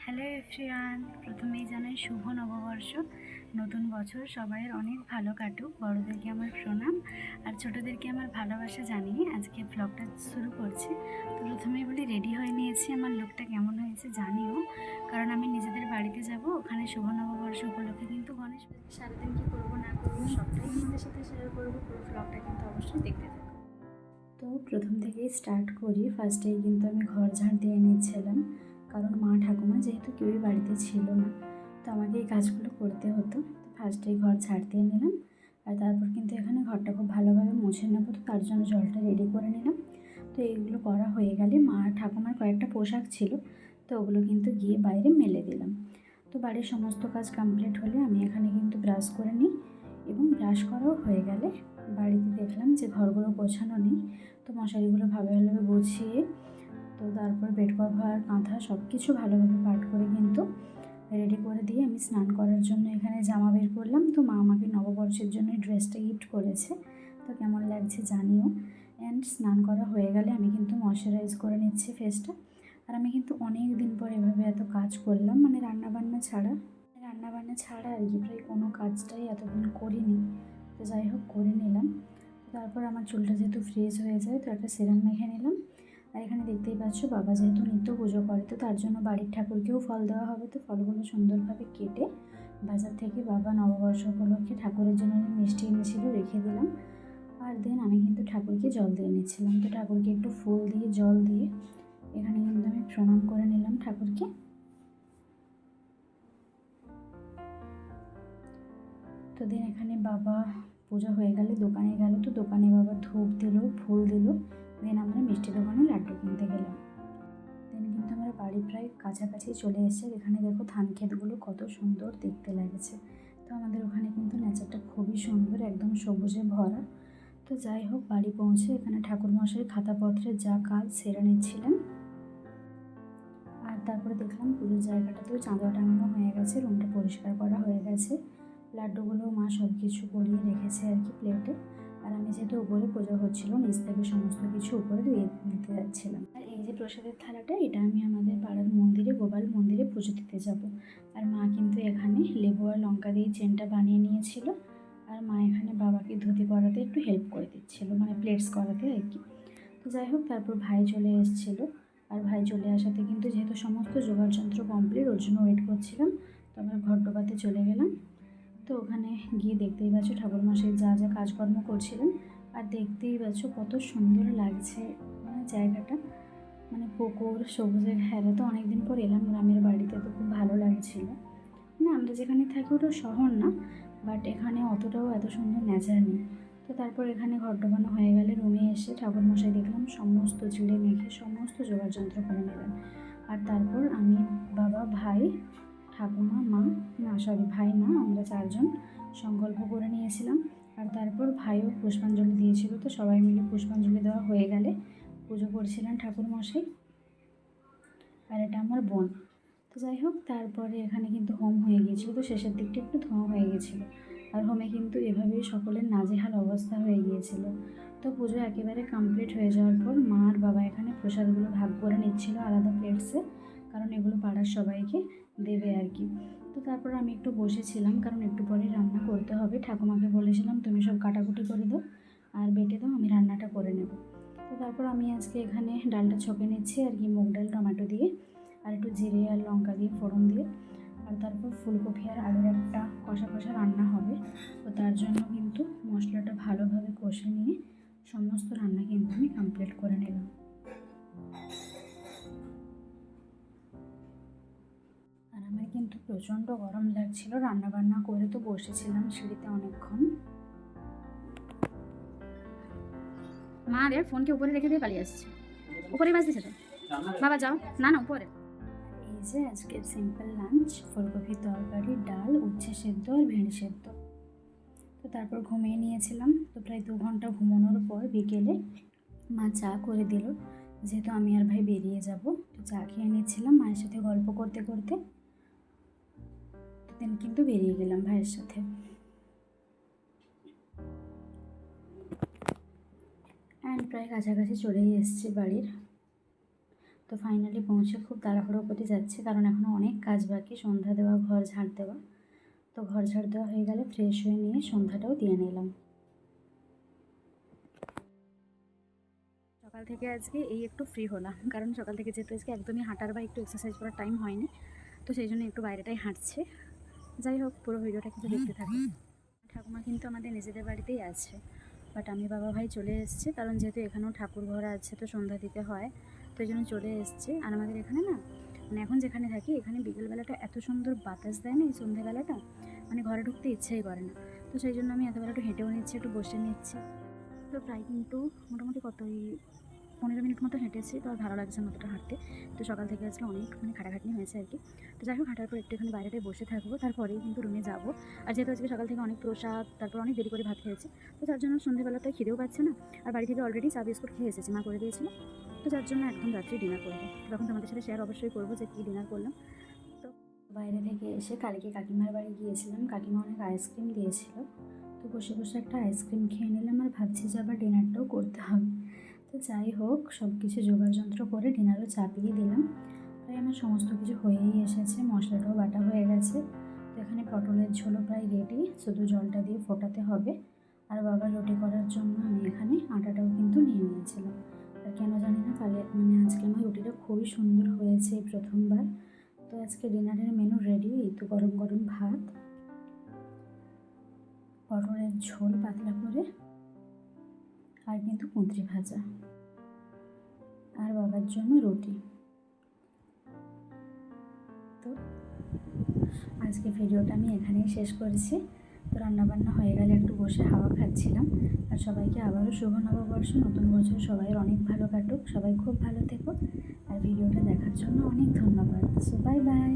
Hello everyone, প্রথমেই জানাই শুভ নববর্ষ। নতুন বছর সবাইয়ের অনেক ভালো কাটুক। বড়োদেরকে আমার প্রণাম আর ছোটোদেরকে আমার ভালোবাসা জানিয়ে আজকে ব্লগটা শুরু করছি। তো প্রথমেই বলি, রেডি হয়ে নিয়েছি। আমার লুকটা কেমন হয়েছে জানিও, কারণ আমি নিজেদের বাড়িতে যাব। ওখানে শুভ নববর্ষ উপলক্ষে কিন্তু গণেশ পুজো সারাদিন কী করবো না করবো সবটাই তোমাদের সাথে শেয়ার করবো। পুরো ব্লগটা কিন্তু অবশ্যই দেখতে থাকো। তো প্রথম থেকেই স্টার্ট করি। ফার্স্টেই কিন্তু আমি ঘর ঝাড় দিয়ে নিচ্ছিলাম, কারণ মা ঠাকুমা যেহেতু কেউই বাড়িতে ছিল না, তো আমাকে এই কাজগুলো করতে হতো। তো ফার্স্টেই ঘর ঝাড় দিয়ে নিলাম, আর তারপর কিন্তু এখানে ঘরটা খুব ভালোভাবে মুছে নেবো, তো তার জন্য জলটা রেডি করে নিলাম। তো এইগুলো করা হয়ে গেলে মা ঠাকুমার কয়েকটা পোশাক ছিল, তো ওগুলো কিন্তু গিয়ে বাইরে মেলে দিলাম। তো বাড়ির সমস্ত কাজ কমপ্লিট হলে আমি এখানে কিন্তু ব্রাশ করে নিই, এবং ব্রাশ করাও হয়ে গেলে বাড়িতে দেখলাম যে ঘরগুলো গোছানো নেই, তো মশারিগুলো ভালোভাবে গুছিয়ে, তো তারপর বেড কভার কাঁথা সব কিছু ভালোভাবে পাট করে কিন্তু রেডি করে দিয়ে আমি স্নান করার জন্য এখানে জামা বের করলাম। তো মা আমাকে নববর্ষের জন্য ড্রেসটা গিফট করেছে, তো কেমন লাগছে জানিও। অ্যান্ড স্নান করা হয়ে গেলে আমি কিন্তু ময়শ্চারাইজ করে নিচ্ছি ফেসটা। আর আমি কিন্তু অনেক দিন পর এভাবে এত কাজ করলাম, মানে রান্নাবান্না ছাড়া আর কি প্রায় কোনো কাজটাই এতদিন করিনি। তো যাই হোক, করে নিলাম। তারপর আমার চুলটা যেহেতু ফ্রিজ হয়ে যায়, তো একটা সিরাম মেখে নিলাম। আর এখানে দেখতেই পাচ্ছ, বাবা যেহেতু নিত্য পুজো করে, তো তার জন্য বাড়ির ঠাকুরকেও ফল দেওয়া হবে। তো ফলগুলো সুন্দরভাবে কেটে বাজার থেকে বাবা নববর্ষ উপলক্ষে ঠাকুরের জন্য মিষ্টি এনেছিল, রেখে দিলাম। আর দেন আমি কিন্তু ঠাকুরকে জল দিয়ে নিচ্ছিলাম। তো ঠাকুরকে একটু ফুল দিয়ে জল দিয়ে এখানে কিন্তু আমি প্রণাম করে নিলাম ঠাকুরকে। তো দিন এখানে বাবা পুজো হয়ে গেলে দোকানে গেল, তো দোকানে বাবা ধূপ দিল, ফুল দিল। দেন আমরা মিষ্টি দোকানে লাড্ডু কিনতে গেলাম। দেন কিন্তু আমরা বাড়ি প্রায় কাছাকাছি চলে এসেছি। এখানে দেখো ধান ক্ষেতগুলো কত সুন্দর দেখতে লাগছে। তো আমাদের ওখানে কিন্তু নেচারটা খুবই সুন্দর, একদম সবুজে ভরা। তো যাই হোক, বাড়ি পৌঁছে এখানে ঠাকুরমশাই খাতাপত্রের যা কাজ সেরে নিচ্ছিলেন। আর তারপরে দেখলাম পুজোর জায়গাটাতেও চাঁদা টাঙানো হয়ে গেছে, রুমটা পরিষ্কার করা হয়ে গেছে। লাড্ডুগুলো মা সব কিছু গড়িয়ে রেখেছে আর কি প্লেটে। আর আমি যেহেতু উপরে পুজো হচ্ছিল, নিচ থেকে সমস্ত কিছু উপরে দিয়ে দিতে যাচ্ছিলাম। আর এই যে প্রসাদের থালাটা, এটা আমি আমাদের পাড়ার মন্দিরে, গোপাল মন্দিরে পুজো দিতে যাব। আর মা কিন্তু এখানে লেবু আর লঙ্কা দিয়ে চেনটা বানিয়ে নিয়েছিল। আর মা এখানে বাবাকে ধুতি পরাতে একটু হেল্প করে দিচ্ছিল, মানে প্লেটস করাতে আর কি। তো যাই হোক, তারপর ভাই চলে এসেছিলো। আর ভাই চলে আসাতে কিন্তু যেহেতু সমস্ত যোগাড়যন্ত্র কমপ্লিট, ওর জন্য ওয়েট করছিলাম। তো আমরা ঘর ডোবাতে চলে গেলাম। তো ওখানে গিয়ে দেখতেই পাচ্ছ ঠাকুরমশাই যা যা কাজকর্ম করছিলেন। আর দেখতেই পাচ্ছ কত সুন্দর লাগছে মানে জায়গাটা, মানে পুকুর, সবুজের ঘেরা। তো অনেকদিন পর এলাম গ্রামের বাড়িতে, তো খুব ভালো লাগছিল। মানে আমরা যেখানে থাকি ওটা শহর না, বাট এখানে অতটাও এত সুন্দর নেচার নেই। তো তারপর এখানে ঘর ডোবানো হয়ে গেলে রুমে এসে ঠাকুরমশাই দেখলাম সমস্ত চিড়ে মেখে সমস্ত যোগাড়যন্ত্র করে নিলেন। আর তারপর আমি, বাবা, ভাই, ঠাকুমা, মা, না সরি ভাই না, আমরা চারজন সংকল্প করে নিয়েছিলাম। আর তারপর ভাইও পুষ্পাঞ্জলি দিয়েছিল। তো সবাই মিলে পুষ্পাঞ্জলি দেওয়া হয়ে গেলে পুজো করছিলেন ঠাকুরমশাই। আর এটা আমার বোন। তো যাই হোক, তারপরে এখানে কিন্তু হোম হয়ে গিয়েছিলো, তো শেষের দিকটা একটু ধোঁয়া হয়ে গেছিলো। আর হোমে কিন্তু এভাবেই সকলের নাজেহাল অবস্থা হয়ে গিয়েছিল। তো পুজো একেবারে কমপ্লিট হয়ে যাওয়ার পর মা আর বাবা এখানে প্রসাদগুলো ভাগ করে নিচ্ছিল আলাদা প্লেটসে, কারণ এগুলো পাড়ার সবাইকে দেবে আর কি। তো তারপর আমি একটু বসেছিলাম, কারণ একটু পরে রান্না করতে হবে। ঠাকুমাকে বলেছিলাম তুমি সব কাটাকুটি করে দাও আর বেটে দাও, আমি রান্নাটা করে নেব। তো তারপর আমি আজকে এখানে ডালটা ছকে নিচ্ছি আর কি, মুগ ডাল টমেটো দিয়ে, আর একটু জিরে আর লঙ্কা দিয়ে ফোড়ন দিয়ে। আর তারপর ফুলকপি আর আলুর একটা কষা কষা রান্না হবে। তো তার জন্য কিন্তু মশলাটা ভালোভাবে কষে নিয়ে সমস্ত রান্না কিন্তু আমি কমপ্লিট করে নিলাম। আর আমার কিন্তু প্রচণ্ড গরম লাগছিল, রান্নাবান্না করে তো বসেছিলাম সিঁড়িতে অনেকক্ষণ। মা রে ফোনকে উপরে রেখে দিয়ে পালিয়ে আসছে, উপরেই বাজতেছে তো। বাবা যাও, না না উপরে। এই যে আজকের সিম্পল লাঞ্চ, ফুলকপির তরকারি, ডাল, উচ্ছে সেদ্ধ আর ভেড়ি সেদ্ধ। তো তারপর ঘুমিয়ে নিয়েছিলাম। তো প্রায় 2 ঘন্টা ঘুমানোর পর বিকেলে মা চা করে দিল, যেহেতু আমি আর ভাই বেরিয়ে যাব। তো চা খেয়ে নিচ্ছিলাম মায়ের সাথে গল্প করতে করতে। দেন কিন্তু বেরিয়ে গেলাম ভাইয়ের সাথে। অ্যান্ড প্রায় কাছাকাছি চলেই এসেছি বাড়ির। তো তো ফাইনালি পৌঁছে খুব তাড়াহুড়ো করতে যাচ্ছে, কারণ এখনও অনেক কাজ বাকি, সন্ধ্যা দেওয়া, ঘর ঝাড় দেওয়া। তো ঘর ঝাড় দেওয়া হয়ে গেলে ফ্রেশ হয়ে নিয়ে সন্ধ্যাটাও দিয়ে নিলাম। সকাল থেকে আজকে এই একটু ফ্রি হলাম, কারণ সকাল থেকে যেহেতু আজকে একদমই হাঁটার বা একটু এক্সারসাইজ করার টাইম হয়নি, তো সেই জন্য একটু বাইরেটাই হাঁটছে। যাই হোক, পুরো ভিডিওটা কিন্তু দেখতে থাকি। ঠাকুমা কিন্তু আমাদের নিজেদের বাড়িতেই আছে, বাট আমি বাবা ভাই চলে এসেছে, কারণ যেহেতু এখানেও ঠাকুর ঘর আছে, তো সন্ধ্যা দিতে হয়, তো এই জন্য চলে এসছে। আর আমাদের এখানে না, মানে এখন যেখানে থাকি এখানে বিকেলবেলাটা এত সুন্দর বাতাস দেয় না, এই সন্ধ্যেবেলাটা, মানে ঘরে ঢুকতে ইচ্ছেই করে না। তো সেই জন্য আমি এতবেলা একটু হেঁটেও নিচ্ছি, একটু বসে নিচ্ছি। তো প্রায় কিন্তু মোটামুটি কত 15 মিনিট মতো হেঁটেছি, তো আর ভালো লাগছে না অতটা হাঁটতে। তো সকাল থেকে আজকে অনেক মানে খাটাখাটনি হয়েছে আর কি। তো যাই হোক, হাঁটার পর একটুখানি বাইরেটায় বসে থাকবো, তারপরেই কিন্তু রুমে যাবো। আর যেহেতু আজকে সকাল থেকে অনেক প্রসাদ, তারপর অনেক দেরি করে ভাত খেয়েছি, তো যার জন্য সন্ধ্যেবেলাতে খিদেও পাচ্ছে না। আর বাড়ি থেকে অলরেডি চা বিস্কুট খেয়ে এসেছি, মা করে দিয়েছিল। তো যার জন্য একদম রাত্রি ডিনার করবো, তখন তোমাদের সাথে শেয়ার অবশ্যই করবো যে কী ডিনার করলাম। তো বাইরে থেকে এসে কালকে কাকিমার বাড়ি গিয়েছিলাম, কাকিমা অনেক আইসক্রিম দিয়েছিল, তো বসে বসে একটা আইসক্রিম খেয়ে নিলাম। আর ভাবছি যে আবার ডিনারটাও করতে হবে। তো যাই হোক, সব কিছু জোগাড়যন্ত্র করে ডিনারও চাপিয়ে দিলাম। প্রায় আমার সমস্ত কিছু হয়েই এসেছে, মশলাটাও বাটা হয়ে গেছে। তো এখানে পটলের ঝোলও প্রায় রেডি, শুধু জলটা দিয়ে ফোটাতে হবে। আর বাবা রুটি করার জন্য আমি এখানে আটাটাও কিন্তু নিয়ে নিয়েছিলাম। আর কেন জানি না, মানে আজকে আমার রুটিটা খুবই সুন্দর হয়েছে এই প্রথমবার। তো আজকে ডিনারের মেনু রেডি, এই তো গরম গরম ভাত, পটলের ঝোল পাতলা করে, আর কিন্তু কুঁদরি ভাজা, আর বাবার জন্য রুটি। তো আজকে ভিডিওটা আমি এখানেই শেষ করেছি। তো রান্নাবান্না হয়ে গেলে একটু বসে হাওয়া খাচ্ছিলাম। আর সবাইকে আবারও শুভ নববর্ষ, নতুন বছর সবাইয়ের অনেক ভালো কাটুক, সবাই খুব ভালো থেকো। আর ভিডিওটা দেখার জন্য অনেক ধন্যবাদ। So bye bye.